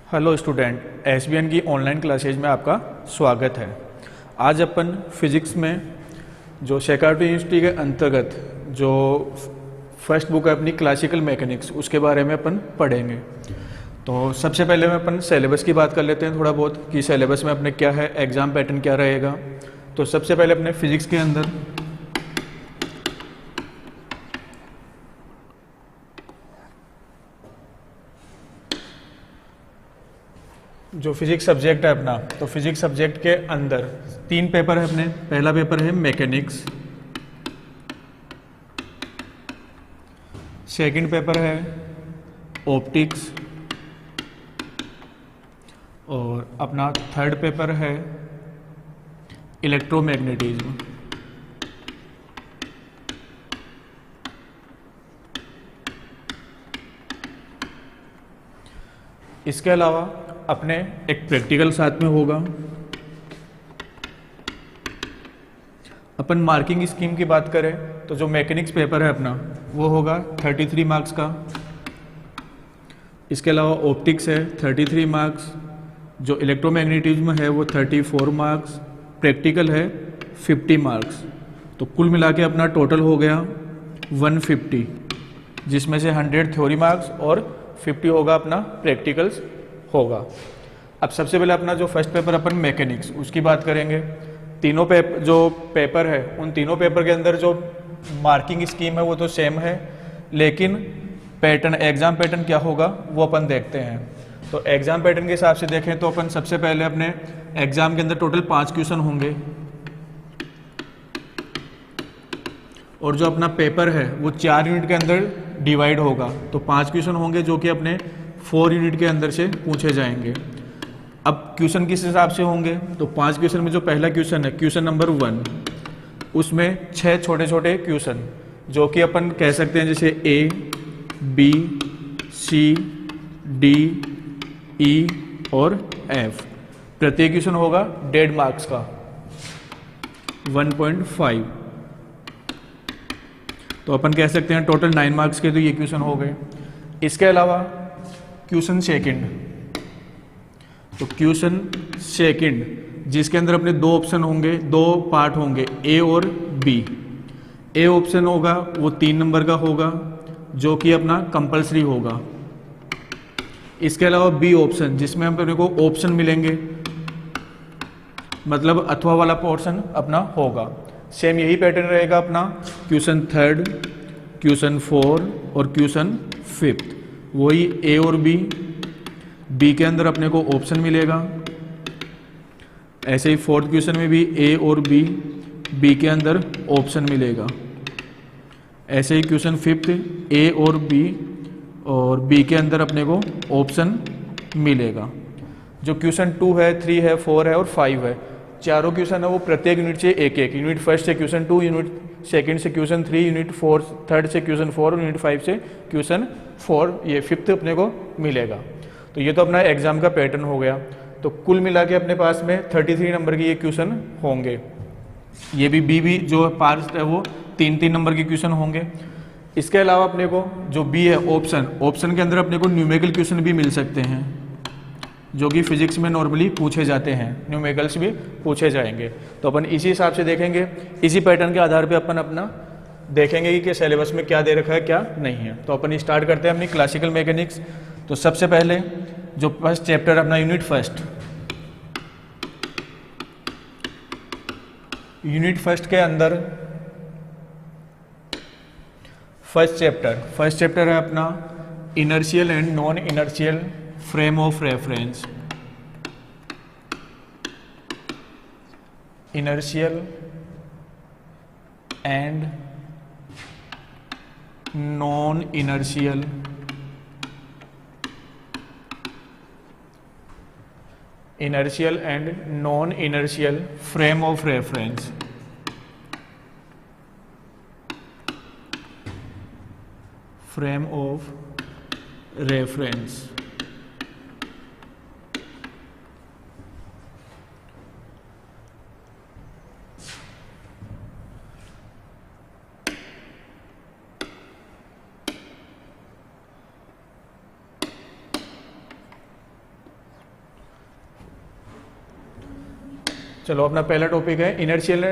Hello student, SBN की online classes में आपका स्वागत है। आज अपन फिजिक्स में जो शेखावत यूनिवर्सिटी के अंतर्गत जो फर्स्ट बुक है अपनी क्लासिकल मैकेनिक्स, उसके बारे में अपन पढ़ेंगे। तो सबसे पहले में अपन सिलेबस की बात कर लेते हैं थोड़ा बहुत कि सिलेबस में अपने क्या है, एग्ज़ाम पैटर्न क्या रहेगा। तो सबसे पहले अपने फिजिक्स के अंदर जो फिजिक्स सब्जेक्ट है अपना, तो फिजिक्स सब्जेक्ट के अंदर 3 पेपर है अपने। पहला पेपर है मैकेनिक्स, सेकंड पेपर है ऑप्टिक्स और अपना थर्ड पेपर है इलेक्ट्रोमैग्नेटिज्म। इसके अलावा अपने एक प्रैक्टिकल साथ में होगा। अपन मार्किंग स्कीम की बात करें तो जो मैकेनिक्स पेपर है अपना वो होगा 33 मार्क्स का। इसके अलावा ऑप्टिक्स है 33 मार्क्स, जो इलेक्ट्रोमैग्नेटिज्म है वो 34 मार्क्स, प्रैक्टिकल है 50 मार्क्स। तो कुल मिला के अपना टोटल हो गया 150, जिसमें से 100 थ्योरी मार्क्स और 50 होगा अपना प्रैक्टिकल्स होगा। अब सबसे पहले अपना जो फर्स्ट पेपर अपन मैकेनिक्स उसकी बात करेंगे। तीनों जो पेपर है उन तीनों पेपर के अंदर जो मार्किंग स्कीम है वो तो सेम है, लेकिन पैटर्न, एग्जाम पैटर्न क्या होगा वो अपन देखते हैं। तो एग्जाम पैटर्न के हिसाब से देखें तो अपन सबसे पहले अपने एग्जाम के अंदर टोटल 5 क्वेश्चन होंगे और जो अपना पेपर है वो 4 यूनिट के अंदर डिवाइड होगा। तो 5 क्वेश्चन होंगे जो कि अपने 4 यूनिट के अंदर से पूछे जाएंगे। अब क्वेश्चन किस हिसाब से होंगे, तो 5 क्वेश्चन में जो पहला क्वेश्चन है क्वेश्चन नंबर 1, उसमें 6 छोटे छोटे क्वेश्चन जो कि अपन कह सकते हैं जैसे ए, बी, सी, डी, ई और एफ। प्रत्येक क्वेश्चन होगा 1.5 मार्क्स का, 1.5। तो अपन कह सकते हैं टोटल 9 मार्क्स के तो ये क्वेश्चन हो गए। इसके अलावा क्वेश्चन सेकंड, तो क्वेश्चन सेकंड जिसके अंदर अपने 2 ऑप्शन होंगे, 2 पार्ट होंगे, ए और बी। ए ऑप्शन होगा वो 3 नंबर का होगा जो कि अपना कंपलसरी होगा। इसके अलावा बी ऑप्शन जिसमें अपने को ऑप्शन मिलेंगे, मतलब अथवा वाला पोर्शन अपना होगा। सेम यही पैटर्न रहेगा अपना क्वेश्चन थर्ड, क्वेश्चन 4 और क्वेश्चन 5, वही ए और बी के अंदर अपने को ऑप्शन मिलेगा। ऐसे ही 4th क्वेश्चन में भी ए और बी के अंदर ऑप्शन मिलेगा। ऐसे ही क्वेश्चन 5th ए और बी के अंदर अपने को ऑप्शन मिलेगा। जो क्वेश्चन 2 है, 3 है, 4 है और 5 है, चारों क्वेश्चन है वो प्रत्येक यूनिट से एक एक, यूनिट फर्स्ट से क्वेश्चन 2, यूनिट सेकंड से क्वेश्चन 3, यूनिट थर्ड से क्वेश्चन 4 और यूनिट 5 से क्वेश्चन 4, ये 5th अपने को मिलेगा। तो ये तो अपना एग्जाम का पैटर्न हो गया। तो कुल मिला के अपने पास में 33 नंबर के ये क्वेश्चन होंगे। ये भी जो पार्ट है वो 3-3 नंबर के क्वेश्चन होंगे। इसके अलावा अपने को जो बी है ऑप्शन के अंदर अपने को न्यूमेरिकल क्वेश्चन भी मिल सकते हैं जो कि फिजिक्स में नॉर्मली पूछे जाते हैं, न्यूमेरिकल्स भी पूछे जाएंगे। तो अपन इसी हिसाब से देखेंगे, इसी पैटर्न के आधार पे अपन अपना देखेंगे कि सिलेबस में क्या दे रखा है क्या नहीं है। तो अपन स्टार्ट करते हैं अपनी क्लासिकल मैकेनिक्स। तो सबसे पहले जो फर्स्ट चैप्टर अपना यूनिट फर्स्ट के अंदर फर्स्ट चैप्टर है अपना inertial and non inertial frame of reference. Inertial and non inertial frame of reference. चलो अपना पहला टॉपिक है इनर्शियल,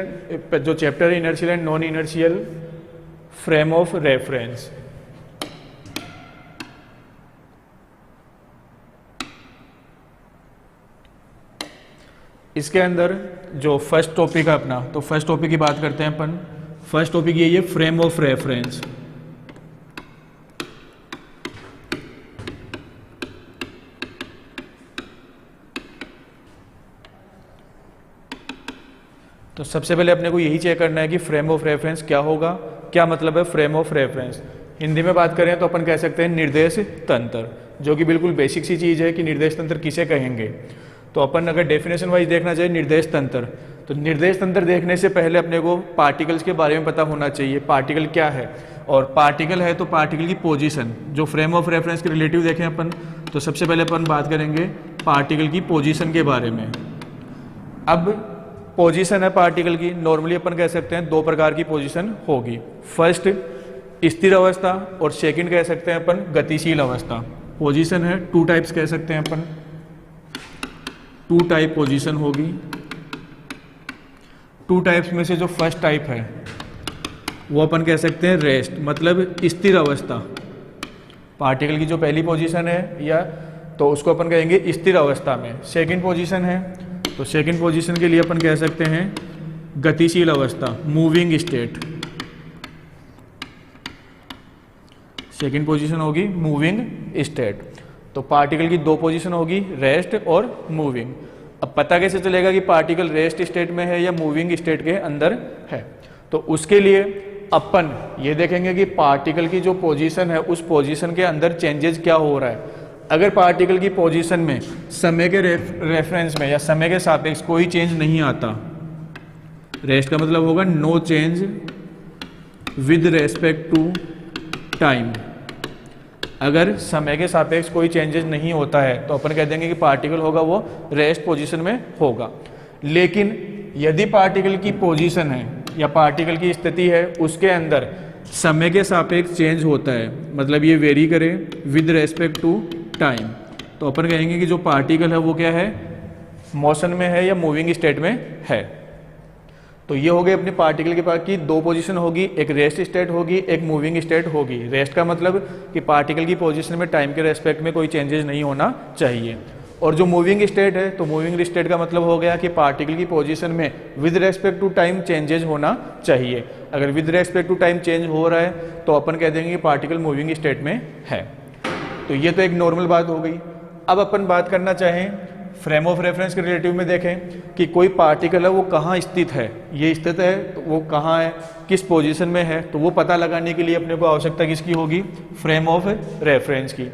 जो चैप्टर है inertial and non inertial frame of reference. इसके अंदर जो फर्स्ट टॉपिक है अपना, तो फर्स्ट टॉपिक की बात करते हैं अपन। फर्स्ट टॉपिक यही है फ्रेम ऑफ रेफरेंस। तो सबसे पहले अपने को यही चेक करना है कि फ्रेम ऑफ रेफरेंस क्या होगा, क्या मतलब है फ्रेम ऑफ रेफरेंस। हिंदी में बात करें तो अपन कह सकते हैं निर्देश तंत्र, जो कि बिल्कुल बेसिक सी चीज़ है कि निर्देश तंत्र किसे कहेंगे। तो अपन अगर डेफिनेशन वाइज देखना चाहिए निर्देश तंत्र, तो निर्देश तंत्र देखने से पहले अपने को पार्टिकल्स के बारे में पता होना चाहिए, पार्टिकल क्या है। और पार्टिकल है तो पार्टिकल की पोजीशन, जो फ्रेम ऑफ रेफरेंस के रिलेटिव देखें अपन, तो सबसे पहले अपन बात करेंगे पार्टिकल की पोजीशन के बारे में। अब पोजीशन है पार्टिकल की, नॉर्मली अपन कह सकते हैं दो प्रकार की पोजीशन होगी। फर्स्ट स्थिर अवस्था और सेकंड कह सकते हैं अपन गतिशील अवस्था। पोजीशन है टू टाइप्स कह सकते हैं अपन, टू टाइप पोजीशन होगी। टू टाइप्स में से जो फर्स्ट टाइप है वो अपन कह सकते हैं रेस्ट, मतलब स्थिर अवस्था। पार्टिकल की जो पहली पोजीशन है या तो उसको अपन कहेंगे स्थिर अवस्था में। सेकंड पोजीशन है तो सेकंड पोजीशन के लिए अपन कह सकते हैं गतिशील अवस्था, मूविंग स्टेट। सेकंड पोजीशन होगी मूविंग स्टेट। तो पार्टिकल की दो पोजीशन होगी, रेस्ट और मूविंग। अब पता कैसे चलेगा कि पार्टिकल रेस्ट स्टेट में है या मूविंग स्टेट के अंदर है? तो उसके लिए अपन ये देखेंगे कि पार्टिकल की जो पोजीशन है उस पोजीशन के अंदर चेंजेस क्या हो रहा है। अगर पार्टिकल की पोजीशन में समय के रेफरेंस में या समय के सापेक्ष कोई चेंज नहीं आता, रेस्ट का मतलब होगा no change with respect to time. अगर समय के सापेक्ष कोई चेंजेस नहीं होता है तो अपन कह देंगे कि पार्टिकल होगा वो रेस्ट पोजीशन में होगा। लेकिन यदि पार्टिकल की पोजीशन है या पार्टिकल की स्थिति है उसके अंदर समय के सापेक्ष चेंज होता है, मतलब ये वेरी करे विद रेस्पेक्ट टू टाइम, तो अपन कहेंगे कि जो पार्टिकल है वो क्या है, मोशन में है या मूविंग स्टेट में है। तो ये हो गए अपने पार्टिकल के पास की दो पोजीशन होगी, एक रेस्ट स्टेट होगी, एक मूविंग स्टेट होगी। रेस्ट का मतलब कि पार्टिकल की पोजीशन में टाइम के रेस्पेक्ट में कोई चेंजेस नहीं होना चाहिए। और जो मूविंग स्टेट है तो मूविंग स्टेट का मतलब हो गया कि पार्टिकल की पोजीशन में with respect to time changes होना चाहिए। अगर with respect to time change हो रहा है तो अपन कह देंगे कि पार्टिकल मूविंग स्टेट में है। तो ये तो एक नॉर्मल बात हो गई। अब अपन बात करना चाहें फ्रेम ऑफ रेफरेंस के रिलेटिव में देखें कि कोई पार्टिकल है वो कहाँ स्थित है, ये स्थित है तो वो कहाँ है, किस पोजीशन में है, तो वो पता लगाने के लिए अपने को आवश्यकता किसकी होगी, फ्रेम ऑफ रेफरेंस की।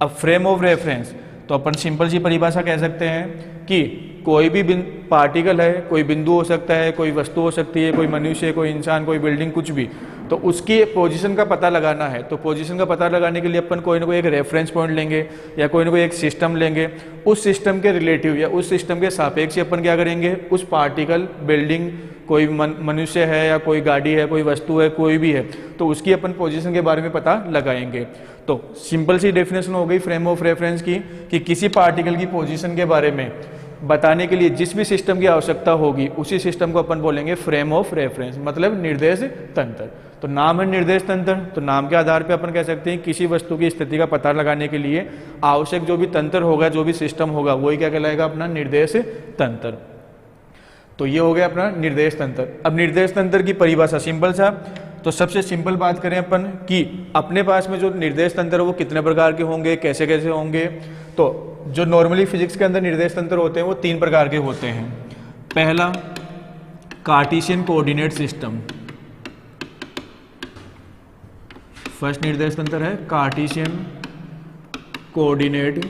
अब फ्रेम ऑफ रेफरेंस तो अपन सिंपल सी परिभाषा कह सकते हैं कि कोई भी पार्टिकल है, कोई बिंदु हो सकता है, कोई वस्तु हो सकती है, कोई मनुष्य, कोई इंसान, कोई बिल्डिंग, कुछ भी, तो उसकी पोजीशन का पता लगाना है। तो पोजीशन का पता लगाने के लिए अपन कोई ना कोई एक रेफरेंस पॉइंट लेंगे या कोई ना कोई एक सिस्टम लेंगे। उस सिस्टम के रिलेटिव या उस सिस्टम के सापेक्ष अपन क्या करेंगे, उस पार्टिकल, बिल्डिंग, कोई मनुष्य है या कोई गाड़ी है, कोई वस्तु है, कोई भी है, तो उसकी अपन पोजीशन के बारे में पता लगाएंगे। तो सिंपल सी डेफिनेशन हो गई फ्रेम ऑफ रेफरेंस की कि किसी पार्टिकल की पोजीशन के बारे में बताने के लिए जिस भी सिस्टम की आवश्यकता होगी उसी सिस्टम को अपन बोलेंगे फ्रेम ऑफ रेफरेंस, मतलब निर्देश तंत्र। तो नाम है निर्देश तंत्र, तो नाम के आधार पे अपन कह सकते हैं किसी वस्तु की स्थिति का पता लगाने के लिए आवश्यक जो भी तंत्र होगा, जो भी सिस्टम होगा, वही क्या कहलाएगा, अपना निर्देश तंत्र। तो ये हो गया अपना निर्देश तंत्र। अब निर्देश तंत्र की परिभाषा सिंपल सा, तो सबसे सिंपल बात करें अपन कि अपने पास में जो निर्देश तंत्र है वो कितने प्रकार के होंगे, कैसे कैसे होंगे। तो जो नॉर्मली फिजिक्स के अंदर निर्देश तंत्र होते हैं वो तीन प्रकार के होते हैं। पहला कार्टेशियन कोऑर्डिनेट सिस्टम, फर्स्ट निर्देश तंत्र है कार्टेशियन कोऑर्डिनेट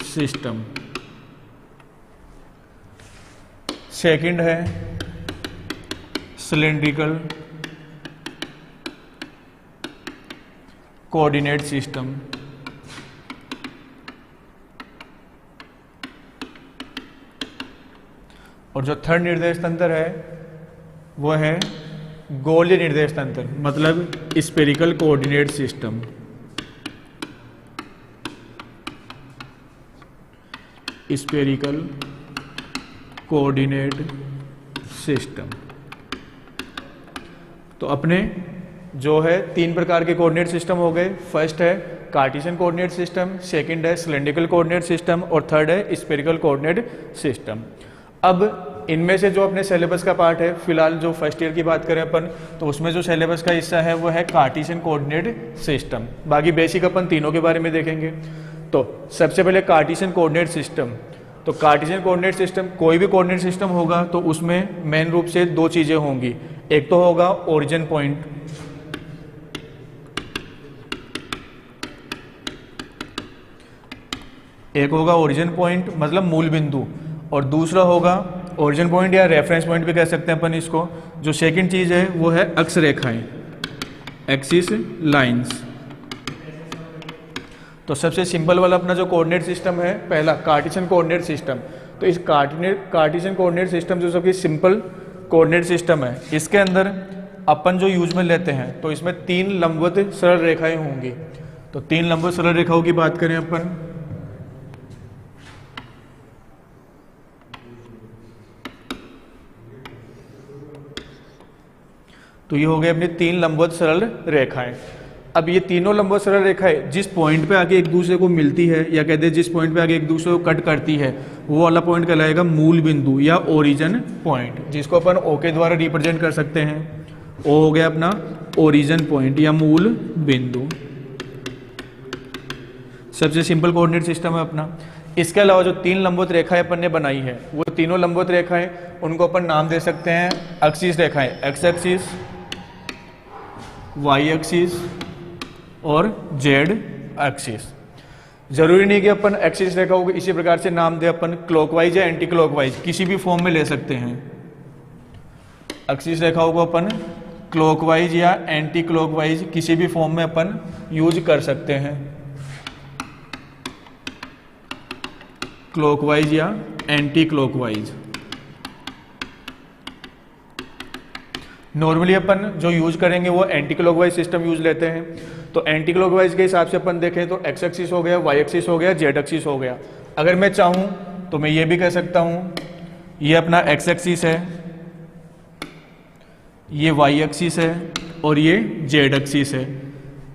सिस्टम। सेकंड है सिलेंड्रिकल कोऑर्डिनेट सिस्टम। और जो थर्ड निर्देश तंत्र है वो है गोलीय निर्देश तंत्र, मतलब spherical coordinate system. Spherical coordinate system. तो अपने जो है 3 प्रकार के कोऑर्डिनेट सिस्टम हो गए। फर्स्ट है कार्टेशियन कोऑर्डिनेट सिस्टम, सेकंड है सिलेंड्रिकल कोऑर्डिनेट सिस्टम और थर्ड है स्फेरिकल कोऑर्डिनेट सिस्टम। अब इनमें से जो अपने सिलेबस का पार्ट है, फिलहाल जो फर्स्ट ईयर की बात करें अपन, तो उसमें जो सिलेबस का हिस्सा है वो है कार्टेशियन कोऑर्डिनेट सिस्टम। बाकी बेसिक अपन तीनों के बारे में देखेंगे। तो सबसे पहले कार्टेशियन कोऑर्डिनेट सिस्टम। तो कार्टेशियन कोऑर्डिनेट सिस्टम, कोई भी कोऑर्डिनेट सिस्टम होगा तो उसमें मेन रूप से 2 चीजें होंगी। एक तो होगा ओरिजिन पॉइंट, एक होगा ओरिजिन पॉइंट मतलब मूल बिंदु, और दूसरा होगा ओरिजिन पॉइंट या रेफरेंस पॉइंट भी कह सकते हैं अपन इसको। जो सेकंड चीज है वो है अक्ष रेखाएं, एक्सिस लाइंस। तो सबसे सिंपल वाला अपना जो कोऑर्डिनेट सिस्टम है पहला कार्टेशियन कोऑर्डिनेट सिस्टम। तो इस कार्टेशियन कोऑर्डिनेट सिस्टम जो सबकी सिंपल कोऑर्डिनेट सिस्टम है, इसके अंदर अपन जो यूज में लेते हैं तो इसमें 3 लंबवत सरल रेखाएं होंगी। तो 3 लंबवत सरल रेखाओं की बात करें अपन, तो ये हो गए अपनी 3 लंबवत सरल रेखाएं। अब ये तीनों लंबवत सरल रेखाएं जिस पॉइंट पे आके एक दूसरे को मिलती है या कहते हैं जिस पॉइंट पे आके एक दूसरे को कट करती है, वो वाला पॉइंट कहलाएगा मूल बिंदु या ओरिजिन पॉइंट, जिसको अपन ओ के द्वारा रिप्रेजेंट कर सकते हैं। ओ हो गया अपना ओरिजिन पॉइंट या मूल बिंदु। सबसे सिंपल कोऑर्डिनेट सिस्टम है अपना। इसके अलावा जो 3 लंबवत रेखाएं अपन ने बनाई है, वो तीनों लंबवत रेखाएं, उनको अपन नाम दे सकते हैं एक्सिस रेखाएं, एक्स एक्सिस, वाई एक्सिस और जेड एक्सिस। जरूरी नहीं कि अपन एक्सिस रेखाओं को इसी प्रकार से नाम दे, अपन क्लॉकवाइज या एंटी क्लॉकवाइज किसी भी फॉर्म में ले सकते हैं। एक्सिस रेखाओं को अपन क्लॉकवाइज या एंटी क्लॉकवाइज किसी भी फॉर्म में अपन यूज कर सकते हैं। क्लॉकवाइज या एंटी क्लॉकवाइज। नॉर्मली अपन जो यूज करेंगे वो एंटी क्लॉकवाइज सिस्टम यूज लेते हैं। तो एंटी क्लॉकवाइज के हिसाब से अपन देखें तो एक्स एक्सिस हो गया, वाई एक्सिस हो गया, जेड एक्सिस हो गया। अगर मैं चाहूं तो मैं ये भी कह सकता हूं ये अपना एक्स एक्सिस है, ये वाई एक्सिस है और ये जेड एक्सिस है।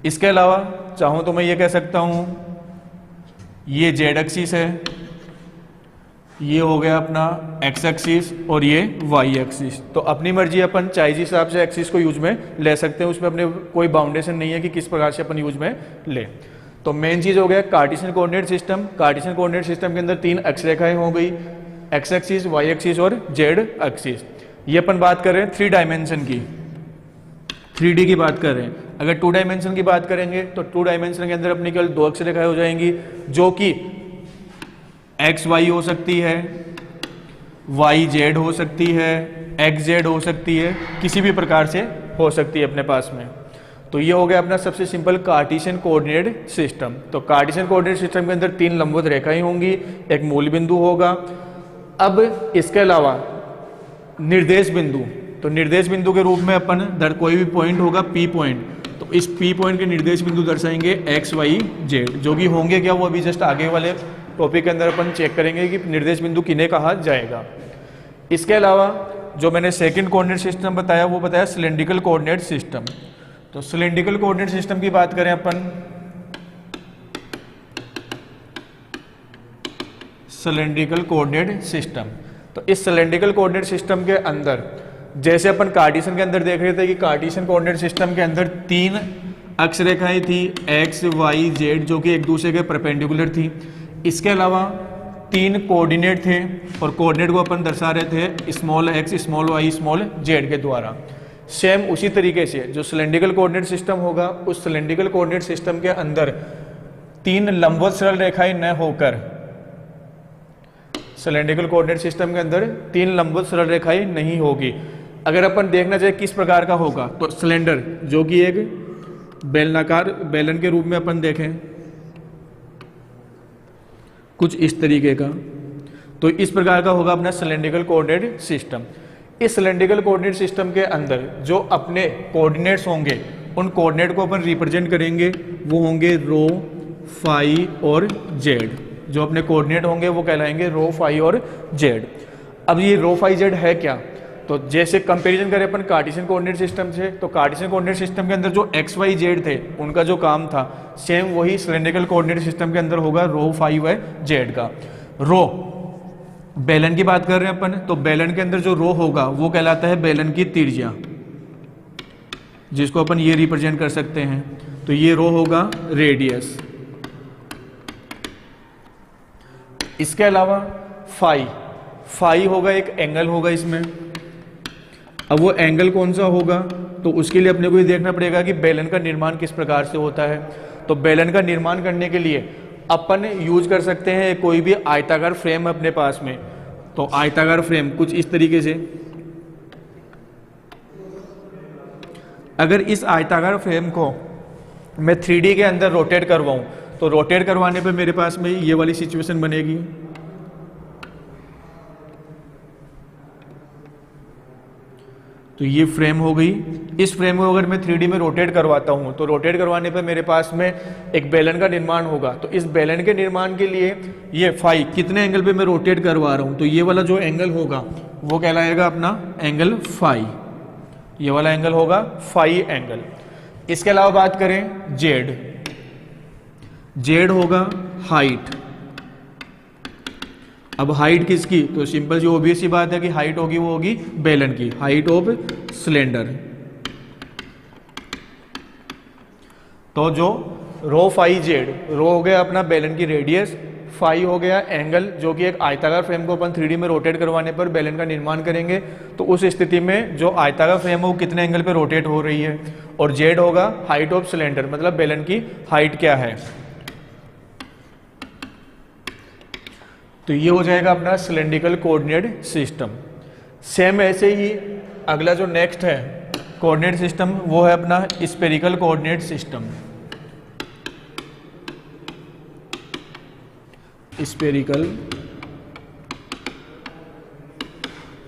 इसके अलावा चाहूं तो मैं ये कह सकता हूं ये जेड एक्सिस है, ये हो गया अपना एक्स एक्सिस और ये वाई एक्सिस। तो अपनी मर्जी अपन चाहे जिस हिसाब से एक्सिस को यूज में ले सकते हैं, उसमें अपने कोई बाउंडेशन नहीं है कि किस प्रकार से अपन यूज में ले। तो मेन चीज हो गया Cartesian coordinate system. Cartesian coordinate system के अंदर 3 अक्ष रेखाएं हो गई, एक्स एक्सिस, वाई एक्सिस और जेड एक्सिस। ये अपन बात कर रहे हैं 3 डायमेंशन की, 3D की बात कर रहे हैं। अगर 2 डायमेंशन की बात करेंगे तो 2 डायमेंशन के अंदर अपनी केवल 2 अक्ष रेखाएं हो जाएंगी, जो कि एक्स वाई हो सकती है, वाई जेड हो सकती है, एक्स जेड हो सकती है, किसी भी प्रकार से हो सकती है अपने पास में। तो ये हो गया अपना सबसे सिंपल कार्टेशियन कोऑर्डिनेट सिस्टम। तो कार्टेशियन कोऑर्डिनेट सिस्टम के अंदर 3 लंबवत रेखाएं होंगी, एक मूल बिंदु होगा। अब इसके अलावा निर्देश बिंदु, तो निर्देश बिंदु के रूप में अपन कोई भी पॉइंट होगा पी पॉइंट, तो इस पी पॉइंट के निर्देश बिंदु दर्शाएंगे एक्स वाई जेड, जो कि होंगे क्या वो अभी जस्ट आगे वाले टॉपिक के अंदर अपन चेक करेंगे कि निर्देश बिंदु किन्हें कहा जाएगा। इसके अलावा जो मैंने सेकंड कोऑर्डिनेट सिस्टम बताया वो बताया सिलेंड्रिकल कोऑर्डिनेट सिस्टम। तो सिलेंड्रिकल कोऑर्डिनेट सिस्टम की बात करें अपन, सिलेंड्रिकल कोऑर्डिनेट सिस्टम, तो इस सिलेंड्रिकल कोऑर्डिनेट सिस्टम के अंदर जैसे अपन कार्टेशियन के अंदर देख रहे थे कि कार्टेशियन कोऑर्डिनेट सिस्टम के अंदर 3 अक्ष रेखाएं थी, एक्स वाई जेड, जो कि एक दूसरे के परपेंडिकुलर थी। इसके अलावा 3 कोऑर्डिनेट थे और कोऑर्डिनेट को अपन दर्शा रहे थे small x small y small z के द्वारा। सेम उसी तरीके से जो सिलेंड्रिकल कोऑर्डिनेट सिस्टम होगा, उस सिलेंड्रिकल कोऑर्डिनेट सिस्टम के अंदर 3 लंबवत सरल रेखाएं न होकर, सिलेंड्रिकल कोऑर्डिनेट सिस्टम के अंदर 3 लंबवत सरल रेखाएं नहीं होगी। अगर अपन देखना चाहे किस प्रकार का होगा, तो सिलेंडर जो कि एक बेलनाकार बेलन के रूप में अपन देखें कुछ इस तरीके का, तो इस प्रकार का होगा अपना सिलेंड्रिकल कोऑर्डिनेट सिस्टम। इस सिलेंड्रिकल कोऑर्डिनेट सिस्टम के अंदर जो अपने कोऑर्डिनेट्स होंगे, उन कोऑर्डिनेट को अपन रिप्रेजेंट करेंगे, वो होंगे रो, फाई और जेड। जो अपने कोऑर्डिनेट होंगे वो कहलाएंगे रो, फाई और जेड। अब ये रो, फाई, जेड है क्या? तो जैसे कंपैरिजन करें अपन कार्टेशियन कोऑर्डिनेट सिस्टम से, तो कार्टेशियन कोऑर्डिनेट सिस्टम के अंदर जो एक्स वाई जेड थे उनका जो काम था सेम वही सिलेंड्रिकल कोऑर्डिनेट सिस्टम के अंदर होगा, रो फाई वाई जेड का। रो बेलन की बात कर रहे हैं अपन, तो बेलन के अंदर जो रो होगा वो कहलाता है बेलन की त्रिज्या, जिसको अपन ये रिप्रेजेंट कर सकते हैं। तो ये रो होगा रेडियस। इसके अलावा फाई, फाई होगा एक एंगल होगा इसमें। अब वो एंगल कौन सा होगा, तो उसके लिए अपने को ये देखना पड़ेगा कि बेलन का निर्माण किस प्रकार से होता है। तो बेलन का निर्माण करने के लिए अपन यूज कर सकते हैं कोई भी आयताकार फ्रेम अपने पास में। तो आयताकार फ्रेम कुछ इस तरीके से, अगर इस आयताकार फ्रेम को मैं 3D के अंदर रोटेट करवाऊं, तो रोटेट करवाने पे मेरे पास में ये वाली सिचुएशन बनेगी। तो ये फ्रेम हो गई। इस फ्रेम को अगर मैं 3D में रोटेट करवाता हूं, तो रोटेट करवाने पे मेरे पास में एक बेलन का निर्माण होगा। तो इस बेलन के निर्माण के लिए ये फाई कितने एंगल पे मैं रोटेट करवा रहा हूं, तो ये वाला जो एंगल होगा वो कहलाएगा अपना एंगल फाई। ये वाला एंगल होगा फाई एंगल। इसके अलावा बात करें जेड, जेड होगा हाइट। अब हाइट किसकी, तो सिंपल सी ऑब्वियस सी बात है कि हाइट होगी वो होगी बेलन की, हाइट ऑफ सिलेंडर। तो जो रो फाई जेड, रो हो गया अपना बेलन की रेडियस, फाई हो गया एंगल जो कि एक आयताकार फ्रेम को अपन 3D में रोटेट करवाने पर बेलन का निर्माण करेंगे। तो उस स्थिति में जो आयताकार फ्रेम है वो कितने एंगल पे रोटेट हो रही है, और जेड होगा हाइट ऑफ सिलेंडर, मतलब बेलन की हाइट क्या है। तो ये हो जाएगा अपना सिलेंड्रिकल कोऑर्डिनेट सिस्टम। सेम ऐसे ही अगला जो नेक्स्ट है कोऑर्डिनेट सिस्टम वो है अपना spherical coordinate system. Spherical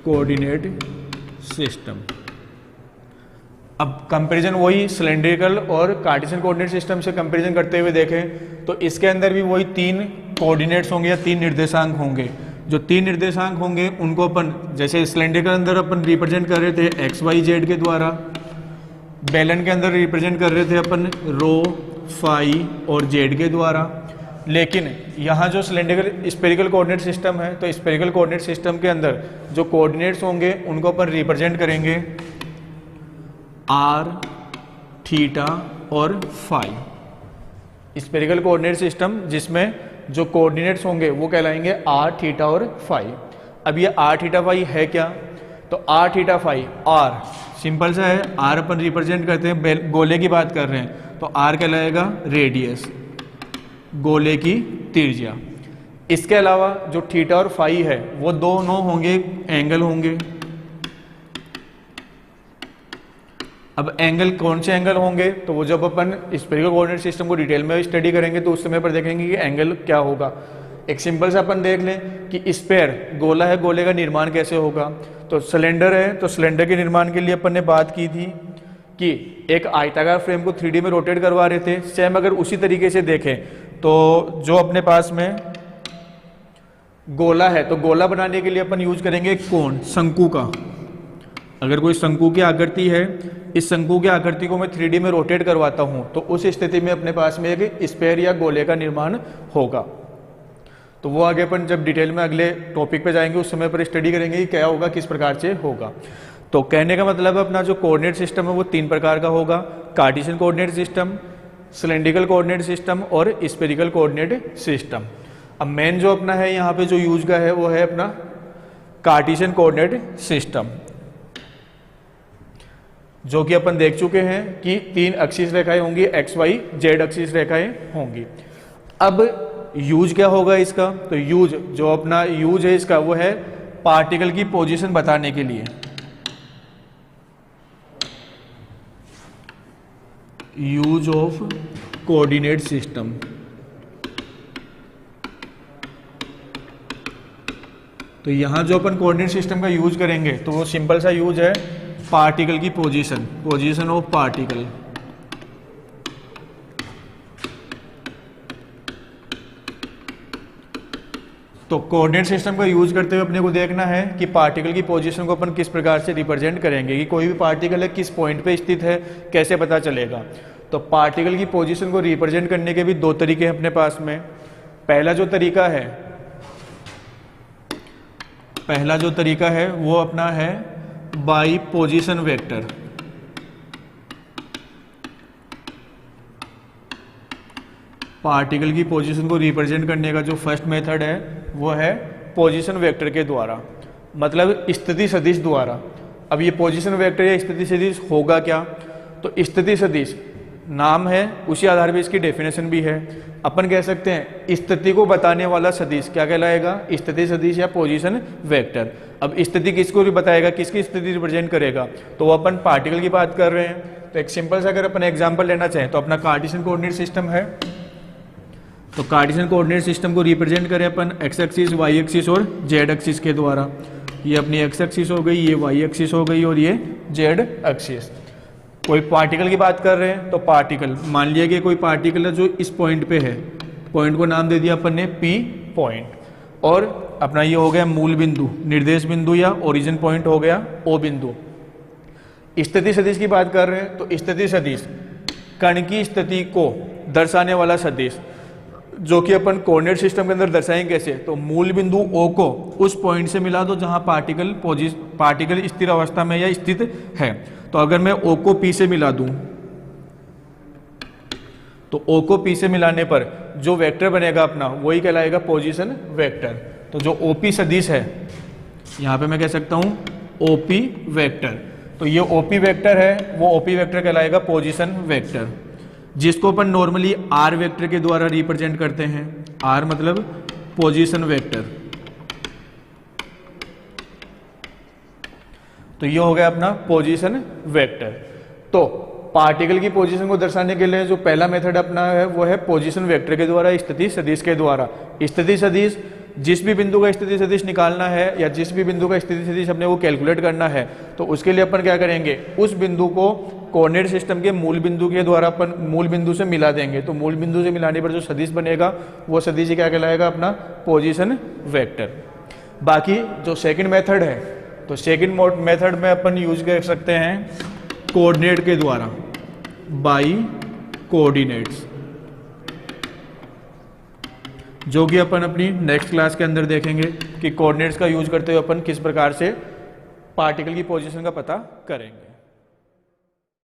coordinate system. अब कंपैरिजन वही सिलेंड्रिकल और कार्टेशियन कोऑर्डिनेट सिस्टम से कंपैरिजन करते हुए देखें तो इसके अंदर भी वही 3 कोऑर्डिनेट्स होंगे या 3 निर्देशांक होंगे। जो 3 निर्देशांक होंगे उनको अपन जैसे सिलेंड्रिकल अंदर अपन रिप्रेजेंट कर रहे थे एक्स वाई जेड के द्वारा, बेलन के अंदर रिप्रेजेंट कर रहे थे अपन रो फाई और जेड के द्वारा। लेकिन यहाँ जो सिलेंड्रिकल स्फेरिकल कोऑर्डिनेट सिस्टम है, तो स्फेरिकल कोऑर्डिनेट सिस्टम के अंदर जो कोऑर्डिनेट्स होंगे उनको अपन रिप्रेजेंट करेंगे आर, थीटा और फाई। स्फेरिकल कोऑर्डिनेट सिस्टम जिसमें जो कोऑर्डिनेट्स होंगे वो कहलाएंगे आर, थीटा और फाई। अब ये आर, थीटा, फाई है क्या, तो R, theta, phi, R simple सा है, आर अपन रिप्रेजेंट करते हैं, गोले की बात कर रहे हैं तो आर कहलाएगा रेडियस, गोले की त्रिज्या। इसके अलावा जो थीटा और फाई है वो दोनों होंगे एंगल होंगे। अब एंगल कौन से एंगल होंगे, तो वो जब अपन स्फेरिकल कोऑर्डिनेट सिस्टम को डिटेल में स्टडी करेंगे तो उस समय पर देखेंगे कि एंगल क्या होगा। एक सिंपल सा अपन देख लें कि स्फेयर गोला है, गोले का निर्माण कैसे होगा। तो सिलेंडर है, तो सिलेंडर के निर्माण के लिए अपन ने बात की थी कि एक आयताकार फ्रेम को 3D में रोटेट करवा रहे थे। सेम अगर उसी तरीके से देखें तो जो अपने पास में गोला है, तो गोला बनाने के लिए अपन यूज करेंगे कोण, शंकु का। अगर कोई शंकु की आकृति है, इस शंकु की आकृति को मैं 3D में रोटेट करवाता हूं तो उस स्थिति में अपने पास में एक स्फेयर या गोले का निर्माण होगा। तो वो आगे अपन जब डिटेल में अगले टॉपिक पे जाएंगे उस समय पर स्टडी करेंगे कि क्या होगा, किस प्रकार से होगा। तो कहने का मतलब अपना जो कोऑर्डिनेट सिस्टम है वो 3 प्रकार का होगा, Cartesian coordinate system, cylindrical coordinate system और स्फेरिकल कोऑर्डिनेट सिस्टम। अब मेन जो अपना है यहाँ पे जो यूज का है वो है अपना कार्टेशियन कोऑर्डिनेट सिस्टम, जो कि अपन देख चुके हैं कि 3 एक्सिस रेखाएं होंगी, एक्स वाई जेड एक्सिस रेखाएं होंगी। अब यूज क्या होगा इसका, तो यूज जो अपना यूज है इसका वो है पार्टिकल की पोजीशन बताने के लिए। Use of coordinate system. तो यहां जो अपन कोऑर्डिनेट सिस्टम का यूज करेंगे तो वो सिंपल सा यूज है पार्टिकल की पोजीशन, पोजीशन ऑफ पार्टिकल। तो कोऑर्डिनेट सिस्टम का यूज करते हुए अपने को देखना है कि पार्टिकल की पोजीशन को अपन किस प्रकार से रिप्रेजेंट करेंगे, कि कोई भी पार्टिकल है किस पॉइंट पे स्थित है कैसे पता चलेगा। तो पार्टिकल की पोजीशन को रिप्रेजेंट करने के भी दो तरीके हैं अपने पास में। पहला जो तरीका है वो अपना है बाई पोजीशन वेक्टर। पार्टिकल की पोजीशन को रिप्रेजेंट करने का जो फर्स्ट मेथड है वो है पोजीशन वेक्टर के द्वारा, मतलब स्थिति सदिश द्वारा। अब ये पोजीशन वेक्टर या स्थिति सदिश होगा क्या, तो स्थिति सदिश नाम है, उसी आधार पर इसकी डेफिनेशन भी है। अपन कह सकते हैं स्थिति को बताने वाला सदिश क्या कहलाएगा, स्थिति सदिश या पोजीशन वेक्टर। अब स्थिति किसको भी बताएगा, किसकी स्थिति रिप्रेजेंट करेगा, तो वो अपन पार्टिकल की बात कर रहे हैं। तो एक सिंपल सा अगर अपन एग्जांपल लेना चाहें तो अपना कार्टेशियन कोऑर्डिनेट सिस्टम है। तो कार्टेशियन कोऑर्डिनेट सिस्टम को रिप्रेजेंट करें अपन एक्स एक्सिस, वाई एक्सिस और जेड एक्सिस के द्वारा। ये अपनी एक्स एक्सिस हो गई, ये वाई एक्सिस हो गई और ये जेड एक्सिस। कोई पार्टिकल की बात कर रहे हैं तो पार्टिकल, मान लिया कि कोई पार्टिकल है जो इस पॉइंट पे है, पॉइंट को नाम दे दिया अपन ने पी पॉइंट, और अपना ये हो गया मूल बिंदु, निर्देश बिंदु या ओरिजिन पॉइंट हो गया ओ बिंदु। स्थिति सदिश की बात कर रहे हैं तो स्थिति सदिश कण की स्थिति को दर्शाने वाला सदिश, जो कि अपन कोऑर्डिनेट सिस्टम के अंदर दर्शाएंगे कैसे, तो मूल बिंदु ओ को उस पॉइंट से मिला दो जहां पार्टिकल स्थिर अवस्था में या स्थित है। तो अगर मैं ओ को पी से मिला दूं तो ओ को पी से मिलाने पर जो वेक्टर बनेगा अपना वही कहलाएगा पोजीशन वेक्टर। तो जो ओपी सदिश है यहां पे मैं कह सकता हूं ओपी वेक्टर, तो ये ओपी वेक्टर है, वो ओपी वेक्टर कहलाएगा पोजीशन वेक्टर, जिसको अपन नॉर्मली आर वेक्टर के द्वारा रिप्रेजेंट करते हैं। आर मतलब पोजीशन वेक्टर। तो ये हो गया अपना पोजीशन वेक्टर। तो पार्टिकल की पोजीशन को दर्शाने के लिए जो पहला मेथड अपना है वो है पोजीशन वेक्टर के द्वारा, स्थिति सदिश के द्वारा। स्थिति सदिश, जिस भी बिंदु का स्थिति सदिश निकालना है या जिस भी बिंदु का स्थिति सदिश अपने को कैलकुलेट करना है, तो उसके लिए अपन क्या करेंगे, उस बिंदु को कोऑर्डिनेट सिस्टम के मूल बिंदु के द्वारा अपन मूल बिंदु से मिला देंगे। तो मूल बिंदु से मिलाने पर जो सदिश बनेगा वो सदिश क्या कहलाएगा, अपना पोजीशन वेक्टर। बाकी जो सेकंड मेथड है, तो सेकंड मेथड में अपन यूज कर सकते हैं कोऑर्डिनेट के द्वारा, बाई कोऑर्डिनेट्स, जो कि अपन अपनी नेक्स्ट क्लास के अंदर देखेंगे कि कोऑर्डिनेट्स का यूज करते हुए अपन किस प्रकार से पार्टिकल की पोजीशन का पता करेंगे।